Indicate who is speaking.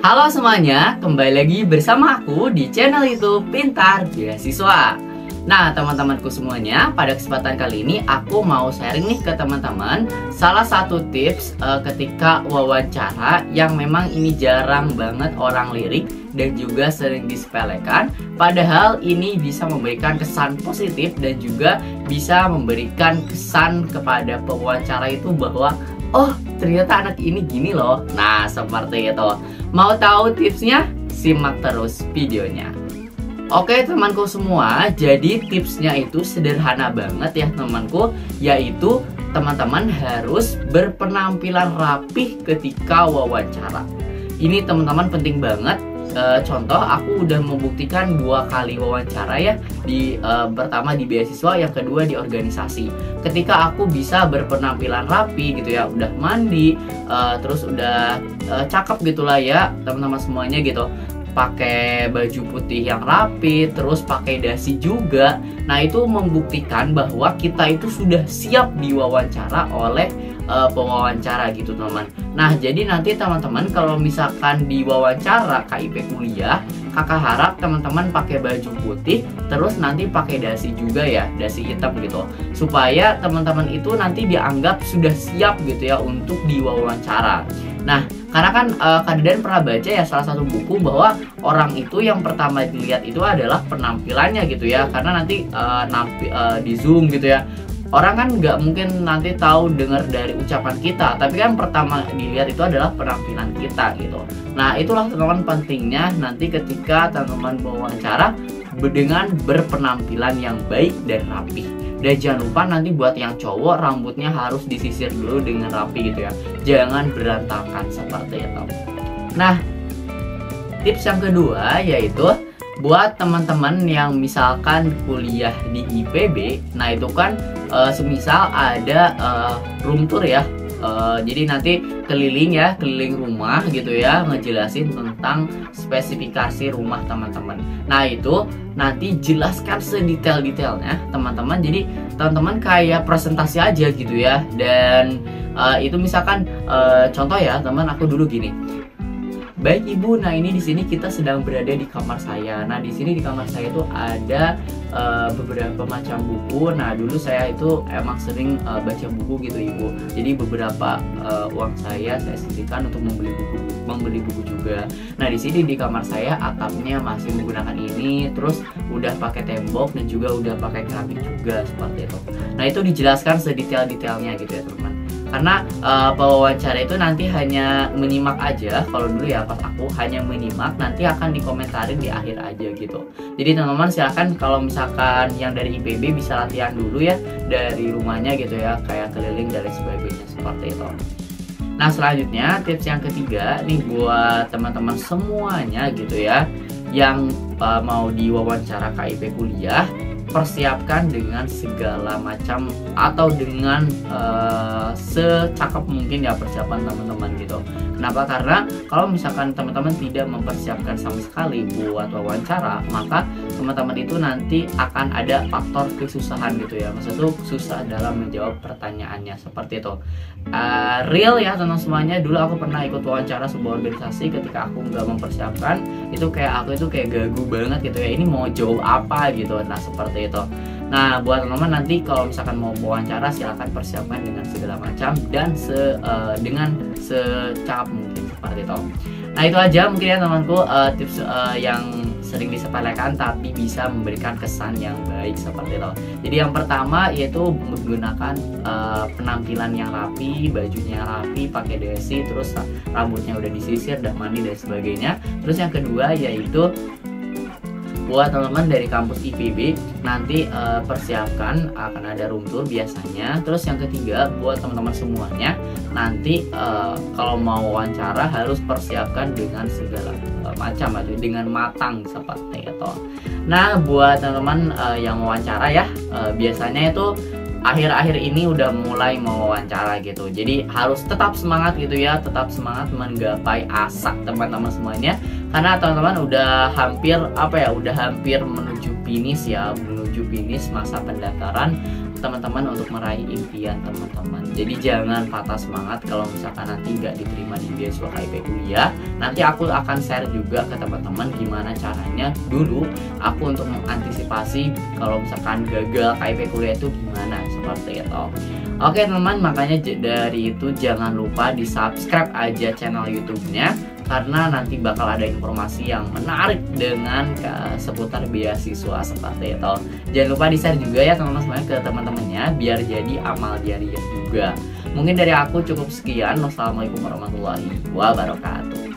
Speaker 1: Halo semuanya, kembali lagi bersama aku di channel YouTube Pintar Beasiswa. Nah teman-temanku semuanya, pada kesempatan kali ini aku mau sharing nih ke teman-teman salah satu tips ketika wawancara yang memang ini jarang banget orang lirik dan juga sering disepelekan. Padahal ini bisa memberikan kesan positif dan juga bisa memberikan kesan kepada pewawancara itu bahwa oh ternyata anak ini gini loh. Nah seperti itu. Mau tahu tipsnya? Simak terus videonya. Oke temanku semua, jadi tipsnya itu sederhana banget ya temanku, yaitu teman-teman harus berpenampilan rapih ketika wawancara. Ini teman-teman penting banget. Contoh, aku udah membuktikan 2 kali wawancara ya, pertama di beasiswa, yang kedua di organisasi. Ketika aku bisa berpenampilan rapi gitu ya, udah mandi, terus udah cakep gitulah ya teman-teman semuanya gitu, pakai baju putih yang rapi, terus pakai dasi juga. Nah itu membuktikan bahwa kita itu sudah siap diwawancara oleh pewawancara gitu teman. Nah jadi nanti teman-teman kalau misalkan di wawancara KIP kuliah, kakak harap teman-teman pakai baju putih, terus nanti pakai dasi juga ya, dasi hitam gitu, supaya teman-teman itu nanti dianggap sudah siap gitu ya untuk diwawancara. Nah karena kan Kak Dedan pernah baca ya salah satu buku bahwa orang itu yang pertama dilihat itu adalah penampilannya gitu ya, karena nanti di Zoom gitu ya, orang kan nggak mungkin nanti tahu dengar dari ucapan kita, tapi kan pertama dilihat itu adalah penampilan kita gitu. Nah itulah teman-teman pentingnya nanti ketika teman-teman wawancara dengan berpenampilan yang baik dan rapi. Dan jangan lupa nanti buat yang cowok, rambutnya harus disisir dulu dengan rapi gitu ya, jangan berantakan seperti itu. Nah tips yang kedua yaitu buat teman-teman yang misalkan kuliah di IPB, nah itu kan semisal ada room tour ya, jadi nanti keliling rumah gitu ya, ngejelasin tentang spesifikasi rumah teman-teman. Nah itu nanti jelaskan sedetail-detailnya teman-teman, jadi teman-teman kayak presentasi aja gitu ya. Dan itu misalkan contoh ya teman, aku dulu gini. Baik Ibu, nah ini di sini kita sedang berada di kamar saya. Nah di sini di kamar saya itu ada beberapa macam buku. Nah dulu saya itu emang sering baca buku gitu Ibu. Jadi beberapa uang saya sisihkan untuk membeli buku juga. Nah di sini di kamar saya atapnya masih menggunakan ini, terus udah pakai tembok dan juga udah pakai keramik juga seperti itu. Nah itu dijelaskan sedetail-detailnya gitu ya teman. Karena pewawancara itu nanti hanya menyimak aja. Kalau dulu ya pas aku hanya menyimak, nanti akan dikomentarin di akhir aja gitu. Jadi teman-teman silahkan kalau misalkan yang dari IPB bisa latihan dulu ya dari rumahnya gitu ya, kayak keliling dan lain sebagainya seperti itu. Nah selanjutnya tips yang ketiga nih buat teman-teman semuanya gitu ya, yang mau diwawancara KIP kuliah, persiapkan dengan segala macam atau dengan secakap mungkin ya persiapan teman-teman gitu. Kenapa? Karena kalau misalkan teman-teman tidak mempersiapkan sama sekali buat wawancara, maka teman-teman itu nanti akan ada faktor kesusahan gitu ya. Maksudnya tuh susah dalam menjawab pertanyaannya seperti itu. Real ya teman-teman semuanya, dulu aku pernah ikut wawancara sebuah organisasi, ketika aku nggak mempersiapkan itu kayak aku itu kayak gagu banget gitu ya, ini mau jawab apa gitu. Nah seperti itu. Nah buat teman-teman nanti kalau misalkan mau wawancara, silahkan persiapkan dengan segala macam dan dengan secakap mungkin seperti itu. Nah itu aja mungkin ya temanku, tips yang sering disepelekan tapi bisa memberikan kesan yang baik seperti itu. Jadi yang pertama yaitu menggunakan penampilan yang rapi, bajunya rapi, pakai dasi, terus rambutnya udah disisir, udah mandi dan sebagainya. Terus yang kedua yaitu buat teman-teman dari kampus IPB nanti persiapkan akan ada room tour biasanya. Terus yang ketiga buat teman-teman semuanya nanti kalau mau wawancara harus persiapkan dengan segala macam atau dengan matang seperti itu. Nah buat teman-teman yang wawancara ya, biasanya itu akhir-akhir ini udah mulai mau wawancara gitu. Jadi harus tetap semangat gitu ya, tetap semangat menggapai asa teman-teman semuanya. Karena teman-teman udah hampir menuju finish ya, menuju finish masa pendaftaran. teman-teman untuk meraih impian teman-teman. Jadi jangan patah semangat kalau misalkan nanti nggak diterima di beasiswa KIP kuliah. Nanti aku akan share juga ke teman-teman gimana caranya dulu aku untuk mengantisipasi kalau misalkan gagal KIP kuliah itu gimana, seperti itu. Oke teman-teman, makanya dari itu jangan lupa di subscribe aja channel YouTube-nya, karena nanti bakal ada informasi yang menarik dengan seputar beasiswa seperti itu. Jangan lupa di share juga ya teman-teman semuanya ke teman-temannya biar jadi amal jariah juga. Mungkin dari aku cukup sekian. Wassalamualaikum warahmatullahi wabarakatuh.